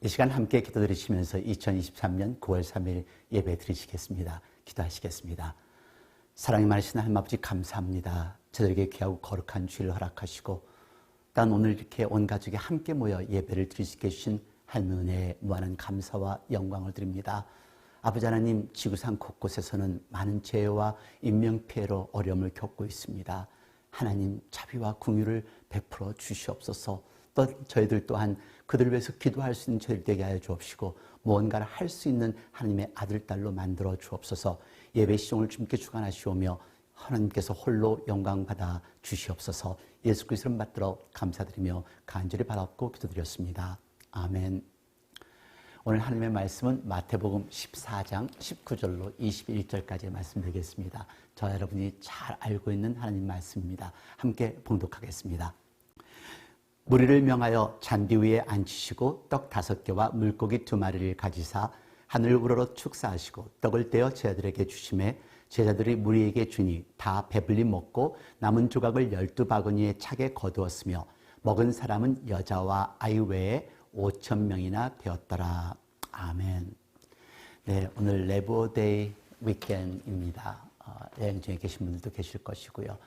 이 시간 함께 기도드리시면서 2023년 9월 3일 예배 드리시겠습니다. 기도하시겠습니다. 사랑이 많으신 하나님 아버지 감사합니다. 저들에게 귀하고 거룩한 주일을 허락하시고 단 오늘 이렇게 온 가족이 함께 모여 예배를 드리시게 해주신 하나님의 은혜에 무한한 감사와 영광을 드립니다. 아버지 하나님, 지구상 곳곳에서는 많은 재해와 인명피해로 어려움을 겪고 있습니다. 하나님 자비와 긍휼을 베풀어 주시옵소서. 또 저희들 또한 그들을 위해서 기도할 수 있는 저희들 되게 하여 주옵시고 무언가를 할 수 있는 하나님의 아들, 딸로 만들어 주옵소서. 예배 시종을 주님께 주관하시오며 하나님께서 홀로 영광받아 주시옵소서. 예수 그리스도를 받들어 감사드리며 간절히 바라옵고 기도드렸습니다. 아멘. 오늘 하나님의 말씀은 마태복음 14장 19절로 21절까지 말씀드리겠습니다. 저 여러분이 잘 알고 있는 하나님 말씀입니다. 함께 봉독하겠습니다. 무리를 명하여 잔디 위에 앉히시고 떡 5개와 물고기 2마리를 가지사 하늘 우러러 축사하시고 떡을 떼어 제자들에게 주시매 제자들이 무리에게 주니 다 배불리 먹고 남은 조각을 12바구니에 차게 거두었으며 먹은 사람은 여자와 아이 외에 5,000명이나 되었더라. 아멘. 네, 오늘 레보데이 위켄드입니다. 여행 중에 계신 분들도 계실 것이고요.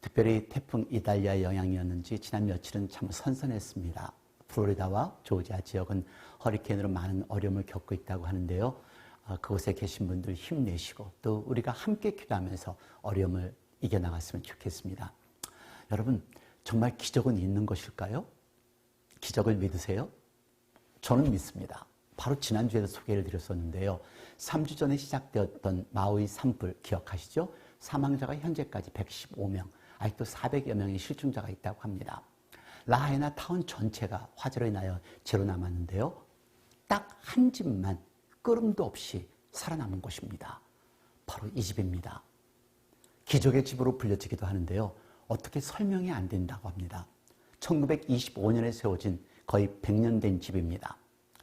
특별히 태풍 이달리아의 영향이었는지 지난 며칠은 참 선선했습니다. 플로리다와 조지아 지역은 허리케인으로 많은 어려움을 겪고 있다고 하는데요. 그곳에 계신 분들 힘내시고 또 우리가 함께 기도하면서 어려움을 이겨나갔으면 좋겠습니다. 여러분, 정말 기적은 있는 것일까요? 기적을 믿으세요? 저는 믿습니다. 바로 지난주에도 소개를 드렸었는데요. 3주 전에 시작되었던 마우이 산불 기억하시죠? 사망자가 현재까지 115명, 아직도 400여 명의 실종자가 있다고 합니다. 라하이나 타운 전체가 화재로 인하여 제로 남았는데요. 딱 한 집만 끄름도 없이 살아남은 것입니다. 바로 이 집입니다. 기적의 집으로 불려지기도 하는데요. 어떻게 설명이 안 된다고 합니다. 1925년에 세워진 거의 100년 된 집입니다.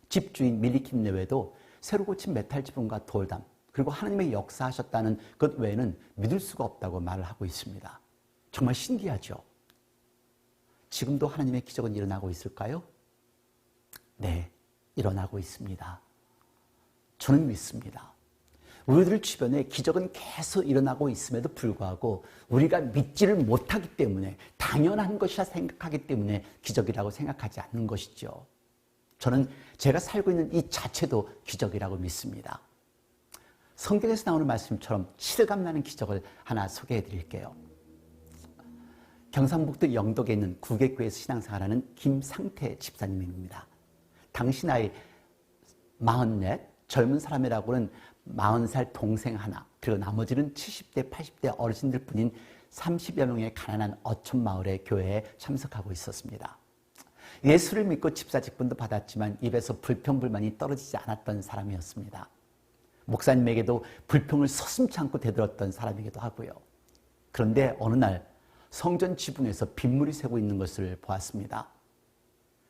집주인 밀리킴 내외도 새로 고친 메탈 지붕과 돌담 그리고 하나님의 역사하셨다는 것 외에는 믿을 수가 없다고 말을 하고 있습니다. 정말 신기하죠? 지금도 하나님의 기적은 일어나고 있을까요? 네, 일어나고 있습니다. 저는 믿습니다. 우리들 주변에 기적은 계속 일어나고 있음에도 불구하고 우리가 믿지를 못하기 때문에 당연한 것이라 생각하기 때문에 기적이라고 생각하지 않는 것이죠. 저는 제가 살고 있는 이 자체도 기적이라고 믿습니다. 성경에서 나오는 말씀처럼 실감나는 기적을 하나 소개해 드릴게요. 경상북도 영덕에 있는 구객교회에서 신앙생활하는 김상태 집사님입니다. 당시 나이 44, 젊은 사람이라고는 40살 동생 하나, 그리고 나머지는 70대, 80대 어르신들 뿐인 30여 명의 가난한 어촌 마을의 교회에 참석하고 있었습니다. 예수를 믿고 집사 직분도 받았지만 입에서 불평불만이 떨어지지 않았던 사람이었습니다. 목사님에게도 불평을 서슴지 않고 대들었던 사람이기도 하고요. 그런데 어느 날 성전 지붕에서 빗물이 새고 있는 것을 보았습니다.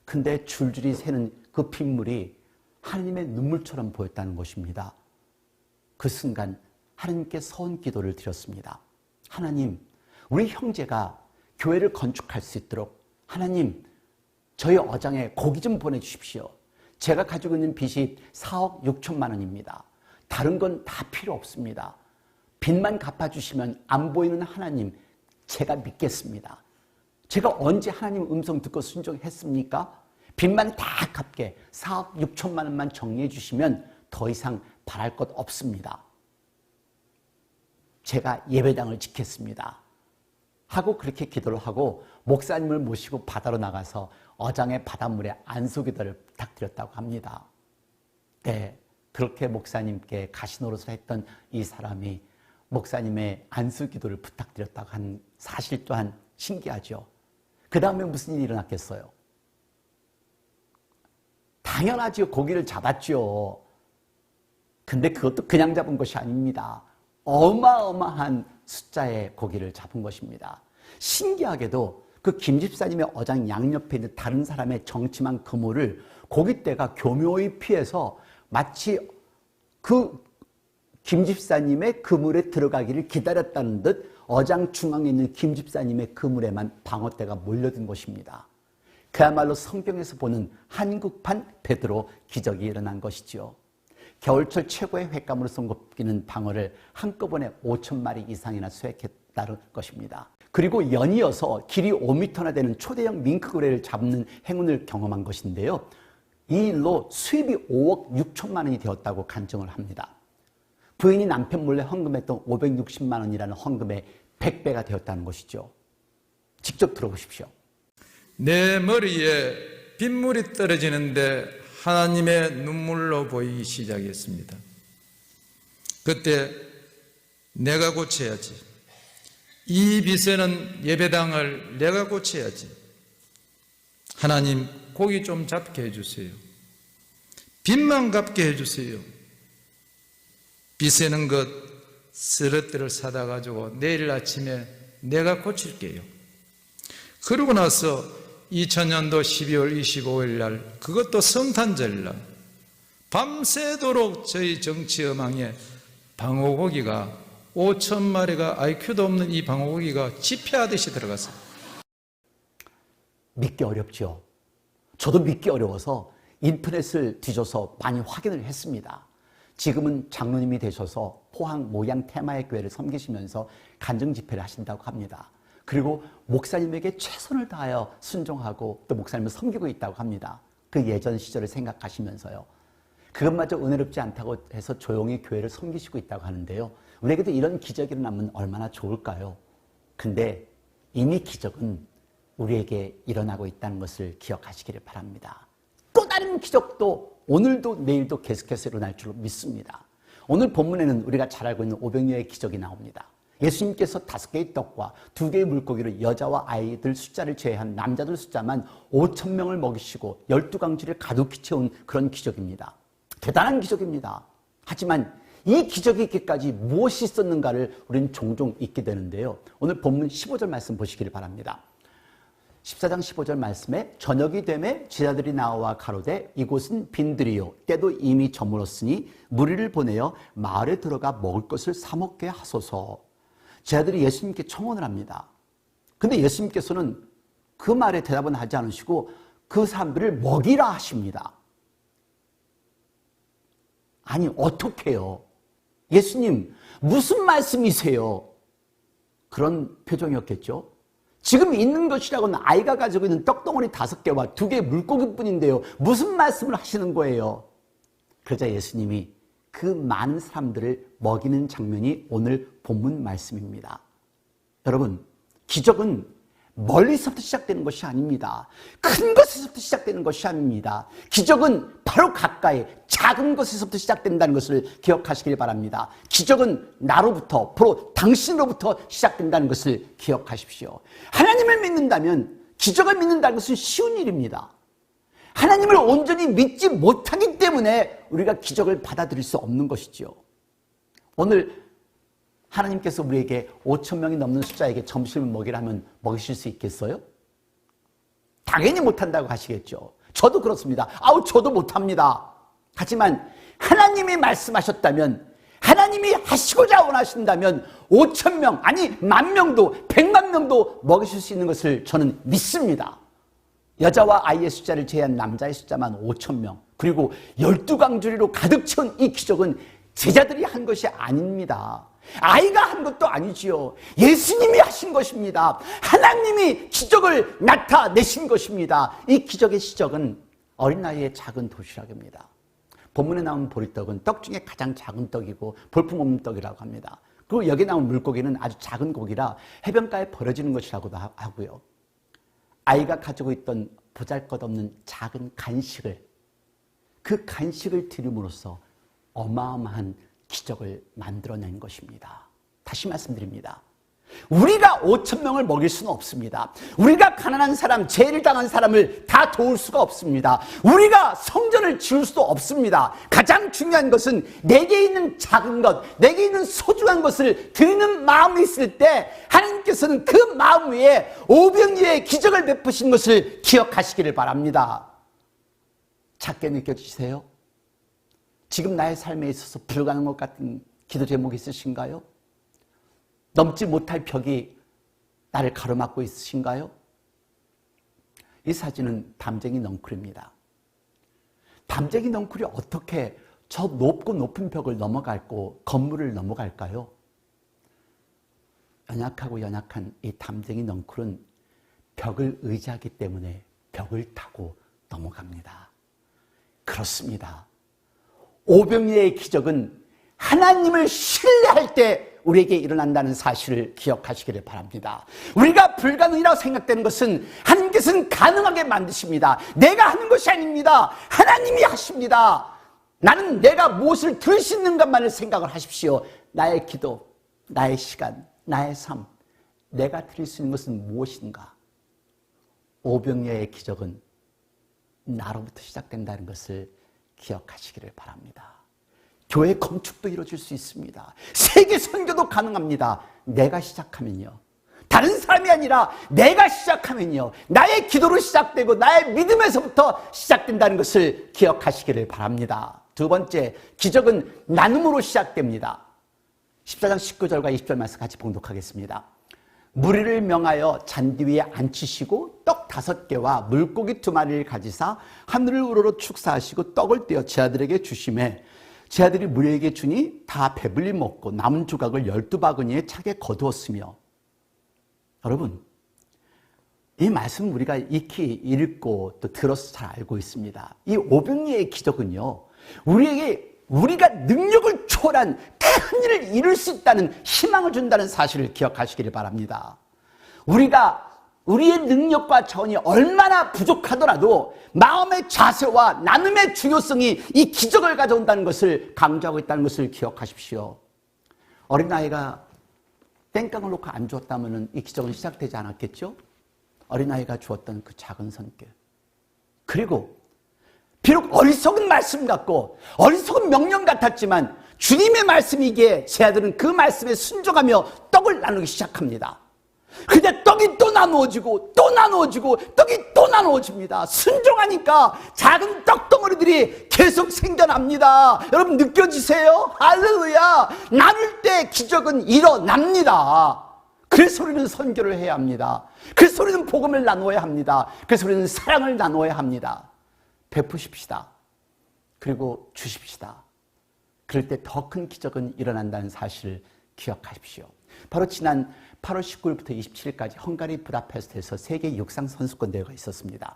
근데 줄줄이 새는 그 빗물이 하나님의 눈물처럼 보였다는 것입니다. 그 순간 하나님께 서원 기도를 드렸습니다. 하나님, 우리 형제가 교회를 건축할 수 있도록 하나님, 저희 어장에 고기 좀 보내주십시오. 제가 가지고 있는 빚이 4억 6천만 원입니다. 다른 건 다 필요 없습니다. 빚만 갚아주시면 안 보이는 하나님, 제가 믿겠습니다. 제가 언제 하나님 음성 듣고 순종했습니까? 빚만 다 갚게 4억 6천만 원만 정리해 주시면 더 이상 바랄 것 없습니다. 제가 예배당을 짓겠습니다. 하고 그렇게 기도를 하고 목사님을 모시고 바다로 나가서 어장의 바닷물에 안수기도를 부탁드렸다고 합니다. 네, 그렇게 목사님께 가시노릇을 했던 이 사람이 목사님의 안수기도를 부탁드렸다고 한 사실 또한 신기하죠. 그 다음에 무슨 일이 일어났겠어요? 당연하지요. 고기를 잡았죠. 근데 그것도 그냥 잡은 것이 아닙니다. 어마어마한 숫자의 고기를 잡은 것입니다. 신기하게도 그 김 집사님의 어장 양옆에 있는 다른 사람의 정치만 그물을 고깃대가 교묘히 피해서 마치 그 김 집사님의 그물에 들어가기를 기다렸다는 듯 어장 중앙에 있는 김 집사님의 그물에만 방어대가 몰려든 것입니다. 그야말로 성경에서 보는 한국판 베드로 기적이 일어난 것이죠. 겨울철 최고의 횟감으로 손꼽히는 방어를 한꺼번에 5,000마리 이상이나 수확했다는 것입니다. 그리고 연이어서 길이 5m나 되는 초대형 밍크고래를 잡는 행운을 경험한 것인데요. 이 일로 수입이 5억 6천만 원이 되었다고 간증을 합니다. 부인이 남편 몰래 헌금했던 560만 원이라는 헌금의 100배가 되었다는 것이죠. 직접 들어보십시오. 내 머리에 빗물이 떨어지는데 하나님의 눈물로 보이기 시작했습니다. 그때 내가 고쳐야지. 이 빚에는 예배당을 내가 고쳐야지. 하나님, 고기 좀 잡게 해주세요. 빚만 갚게 해주세요. 빚에는 것 쓰레기를 사다 가지고 내일 아침에 내가 고칠게요. 그러고 나서 2000년도 12월 25일 날, 그것도 성탄절 날, 밤새도록 저희 정치여망에 방어고기가 5,000마리가 IQ도 없는 이 방어고기가 집회하듯이 들어갔어요. 믿기 어렵죠. 저도 믿기 어려워서 인터넷을 뒤져서 많이 확인을 했습니다. 지금은 장로님이 되셔서 포항 모양 테마의 교회를 섬기시면서 간증 집회를 하신다고 합니다. 그리고 목사님에게 최선을 다하여 순종하고 또 목사님을 섬기고 있다고 합니다. 그 예전 시절을 생각하시면서요. 그것마저 은혜롭지 않다고 해서 조용히 교회를 섬기시고 있다고 하는데요. 우리에게도 이런 기적이 일어나면 얼마나 좋을까요? 근데 이미 기적은 우리에게 일어나고 있다는 것을 기억하시기를 바랍니다. 또 다른 기적도 오늘도 내일도 계속해서 일어날 줄로 믿습니다. 오늘 본문에는 우리가 잘 알고 있는 오병이어의 기적이 나옵니다. 예수님께서 5개의 떡과 2개의 물고기를 여자와 아이들 숫자를 제외한 남자들 숫자만 5,000명을 먹이시고 12강쥐를 가득히 채운 그런 기적입니다. 대단한 기적입니다. 하지만 이 기적이 있기까지 무엇이 있었는가를 우리는 종종 잊게 되는데요. 오늘 본문 15절 말씀 보시기를 바랍니다. 14장 15절 말씀에 저녁이 되매 제자들이 나와 가로되 이곳은 빈들이요 때도 이미 저물었으니 무리를 보내어 마을에 들어가 먹을 것을 사 먹게 하소서. 제자들이 예수님께 청원을 합니다. 근데 예수님께서는 그 말에 대답은 하지 않으시고 그 사람들을 먹이라 하십니다. 아니 어떡해요? 예수님 무슨 말씀이세요? 그런 표정이었겠죠. 지금 있는 것이라고는 아이가 가지고 있는 떡덩어리 5개와 2개의 물고기뿐인데요. 무슨 말씀을 하시는 거예요? 그러자 예수님이 그 많은 사람들을 먹이는 장면이 오늘 본문 말씀입니다. 여러분, 기적은 멀리서부터 시작되는 것이 아닙니다. 큰 것에서부터 시작되는 것이 아닙니다. 기적은 바로 가까이 작은 것에서부터 시작된다는 것을 기억하시길 바랍니다. 기적은 나로부터, 바로 당신으로부터 시작된다는 것을 기억하십시오. 하나님을 믿는다면 기적을 믿는다는 것은 쉬운 일입니다. 하나님을 온전히 믿지 못하기 때문에 우리가 기적을 받아들일 수 없는 것이죠. 오늘 하나님께서 우리에게 5,000명이 넘는 숫자에게 점심을 먹이라면 먹이실 수 있겠어요? 당연히 못한다고 하시겠죠. 저도 그렇습니다. 저도 못합니다. 하지만 하나님이 말씀하셨다면, 하나님이 하시고자 원하신다면 5,000명, 아니 10,000명도 1,000,000명도 먹이실 수 있는 것을 저는 믿습니다. 여자와 아이의 숫자를 제외한 남자의 숫자만 5,000명, 그리고 12강주리로 가득 채운 이 기적은 제자들이 한 것이 아닙니다. 아이가 한 것도 아니지요. 예수님이 하신 것입니다. 하나님이 기적을 나타내신 것입니다. 이 기적의 시작은 어린 나이의 작은 도시락입니다. 본문에 나온 보리떡은 떡 중에 가장 작은 떡이고 볼품없는 떡이라고 합니다. 그리고 여기 나온 물고기는 아주 작은 고기라 해변가에 버려지는 것이라고도 하고요. 아이가 가지고 있던 보잘것없는 작은 간식을, 그 간식을 드림으로써 어마어마한 기적을 만들어낸 것입니다. 다시 말씀드립니다. 우리가 5,000명을 먹일 수는 없습니다. 우리가 가난한 사람, 죄를 당한 사람을 다 도울 수가 없습니다. 우리가 성전을 지을 수도 없습니다. 가장 중요한 것은 내게 있는 작은 것, 내게 있는 소중한 것을 드리는 마음이 있을 때 하나님께서는 그 마음 위에 오병이어의 기적을 베푸신 것을 기억하시기를 바랍니다. 작게 느껴지세요? 지금 나의 삶에 있어서 불가능한 것 같은 기도 제목이 있으신가요? 넘지 못할 벽이 나를 가로막고 있으신가요? 이 사진은 담쟁이 넝쿨입니다. 담쟁이 넝쿨이 어떻게 저 높고 높은 벽을 넘어갈고 건물을 넘어갈까요? 연약하고 연약한 이 담쟁이 넝쿨은 벽을 의지하기 때문에 벽을 타고 넘어갑니다. 그렇습니다. 오병이어의 기적은 하나님을 신뢰할 때 우리에게 일어난다는 사실을 기억하시기를 바랍니다. 우리가 불가능이라고 생각되는 것은 하나님께서는 가능하게 만드십니다. 내가 하는 것이 아닙니다. 하나님이 하십니다. 나는 내가 무엇을 들 수 있는 것만을 생각을 하십시오. 나의 기도, 나의 시간, 나의 삶, 내가 드릴 수 있는 것은 무엇인가? 오병이어의 기적은 나로부터 시작된다는 것을 기억하시기를 바랍니다. 교회 건축도 이루어질 수 있습니다. 세계 선교도 가능합니다. 내가 시작하면요. 다른 사람이 아니라 내가 시작하면요. 나의 기도로 시작되고 나의 믿음에서부터 시작된다는 것을 기억하시기를 바랍니다. 두 번째, 기적은 나눔으로 시작됩니다. 14장 19절과 20절 말씀 같이 봉독하겠습니다. 무리를 명하여 잔디 위에 앉히시고 떡 5개와 물고기 2마리를 가지사 하늘을 우러러 축사하시고 떡을 떼어 제 아들에게 주시매 제 아들이 무리에게 주니 다 배불리 먹고 남은 조각을 12바구니에 차게 거두었으며. 여러분, 이 말씀 우리가 익히 읽고 또 들어서 잘 알고 있습니다. 이 오병이어의 기적은요, 우리가 능력을 초월한 큰 일을 이룰 수 있다는 희망을 준다는 사실을 기억하시기를 바랍니다. 우리의 능력과 자원이 얼마나 부족하더라도 마음의 자세와 나눔의 중요성이 이 기적을 가져온다는 것을 강조하고 있다는 것을 기억하십시오. 어린아이가 땡깡을 놓고 안 주었다면 이 기적은 시작되지 않았겠죠? 어린아이가 주었던 그 작은 손길. 그리고 비록 어리석은 말씀 같고 어리석은 명령 같았지만 주님의 말씀이기에 제 아들은 그 말씀에 순종하며 떡을 나누기 시작합니다. 근데 떡이 또 나누어지고 또 나누어지고 떡이 또 나누어집니다. 순종하니까 작은 떡덩어리들이 계속 생겨납니다. 여러분 느껴지세요? 할렐루야. 나눌 때 기적은 일어납니다. 그래서 우리는 선교를 해야 합니다. 그래서 우리는 복음을 나누어야 합니다. 그래서 우리는 사랑을 나누어야 합니다. 베푸십시다. 그리고 주십시다. 그럴 때 더 큰 기적은 일어난다는 사실을 기억하십시오. 바로 지난 8월 19일부터 27일까지 헝가리 부다페스트에서 세계 육상 선수권 대회가 있었습니다.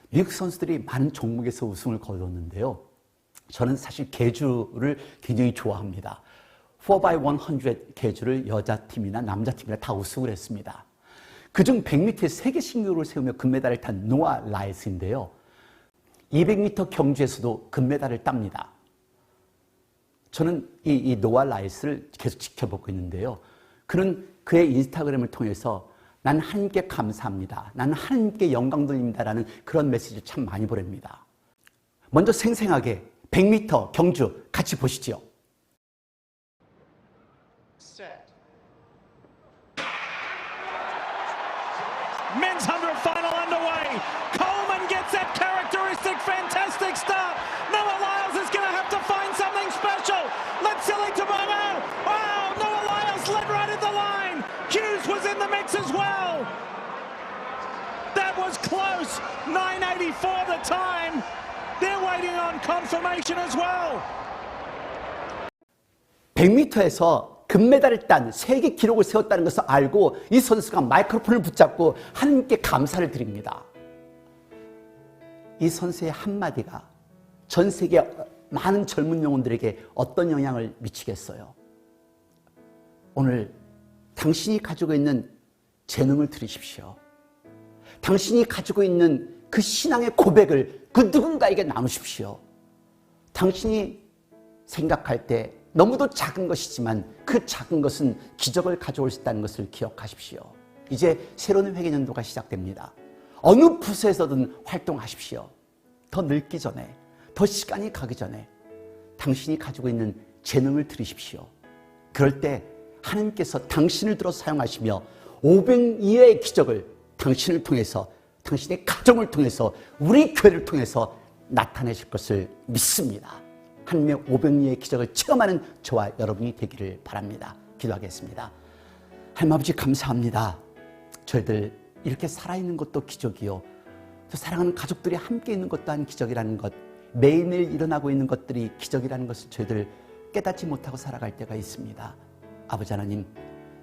미국 선수들이 많은 종목에서 우승을 거뒀는데요. 저는 사실 계주를 굉장히 좋아합니다. 4x100 계주를 여자팀이나 남자팀이나 다 우승을 했습니다. 그중 100m에 세계 신기록을 세우며 금메달을 탄 노아 라이스인데요. 200m 경주에서도 금메달을 땁니다. 저는 이 노아 라이스를 계속 지켜보고 있는데요. 그는 그의 인스타그램을 통해서 나는 하나님께 감사합니다. 나는 하나님께 영광 돌립니다라는 그런 메시지를 참 많이 보냅니다. 먼저 생생하게 100m 경주 같이 보시죠. Men's 100 final underway. Coleman gets that characteristic fantastic start. Noah Lyles is going to have to find something special. Let's Silly Tomago. Wow, Noah Lyles led right at the line. Hughes was in the mix as well. That was close. 9:84 the time. They're waiting on confirmation as well. 100m에서 금메달을 딴 세계 기록을 세웠다는 것을 알고 이 선수가 마이크로폰을 붙잡고 하나님께 감사를 드립니다. 이 선수의 한마디가 전 세계 많은 젊은 영혼들에게 어떤 영향을 미치겠어요? 오늘 당신이 가지고 있는 재능을 들으십시오. 당신이 가지고 있는 그 신앙의 고백을 그 누군가에게 나누십시오. 당신이 생각할 때 너무도 작은 것이지만 그 작은 것은 기적을 가져올 수 있다는 것을 기억하십시오. 이제 새로운 회계년도가 시작됩니다. 어느 부서에서든 활동하십시오. 더 늙기 전에, 더 시간이 가기 전에 당신이 가지고 있는 재능을 들으십시오. 그럴 때 하나님께서 당신을 들어 사용하시며 500이의 기적을 당신을 통해서, 당신의 가정을 통해서, 우리 교회를 통해서 나타내실 것을 믿습니다. 하나님의 500리의 기적을 체험하는 저와 여러분이 되기를 바랍니다. 기도하겠습니다. 하나님 아버지 감사합니다. 저희들 이렇게 살아있는 것도 기적이요, 또 사랑하는 가족들이 함께 있는 것 또한 기적이라는 것, 매일매일 일어나고 있는 것들이 기적이라는 것을 저희들 깨닫지 못하고 살아갈 때가 있습니다. 아버지 하나님,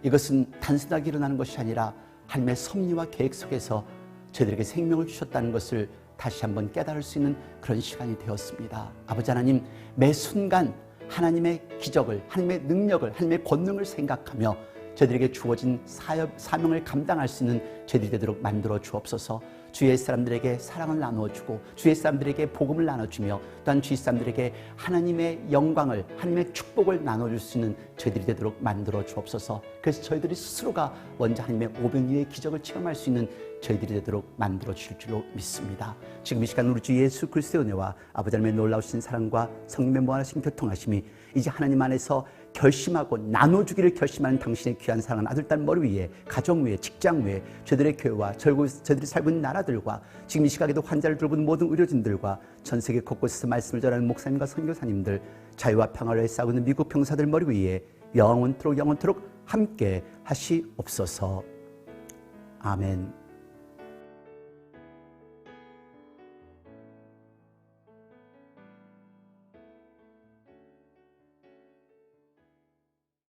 이것은 단순하게 일어나는 것이 아니라 하나님의 섭리와 계획 속에서 저희들에게 생명을 주셨다는 것을 다시 한번 깨달을 수 있는 그런 시간이 되었습니다. 아버지 하나님, 매 순간 하나님의 기적을, 하나님의 능력을, 하나님의 권능을 생각하며 저희들에게 주어진 사명을 감당할 수 있는 저희들이 되도록 만들어 주옵소서. 주위의 사람들에게 사랑을 나누어주고 주위의 사람들에게 복음을 나눠주며 또한 주위 사람들에게 하나님의 영광을, 하나님의 축복을 나눠줄 수 있는 저희들이 되도록 만들어 주옵소서. 그래서 저희들이 스스로가 먼저 하나님의 오병이의 기적을 체험할 수 있는 저희들이 되도록 만들어 주실 줄로 믿습니다. 지금 이 시간 우리 주 예수 그리스도의 은혜와 아버지 하나님의 놀라우신 사랑과 성령의 무한하신 교통하심이 이제 하나님 안에서 결심하고 나눠주기를 결심하는 당신의 귀한 사랑하는 아들, 딸 머리 위에, 가정 위에, 직장 위에, 저희들의 교회와 저희들이 살고 있는 나라들과 지금 이 시각에도 환자를 돌보는 모든 의료진들과 전 세계 곳곳에서 말씀을 전하는 목사님과 선교사님들, 자유와 평화를 위해 싸우고 있는 미국 병사들 머리 위에 영원토록 함께 하시옵소서. 아멘.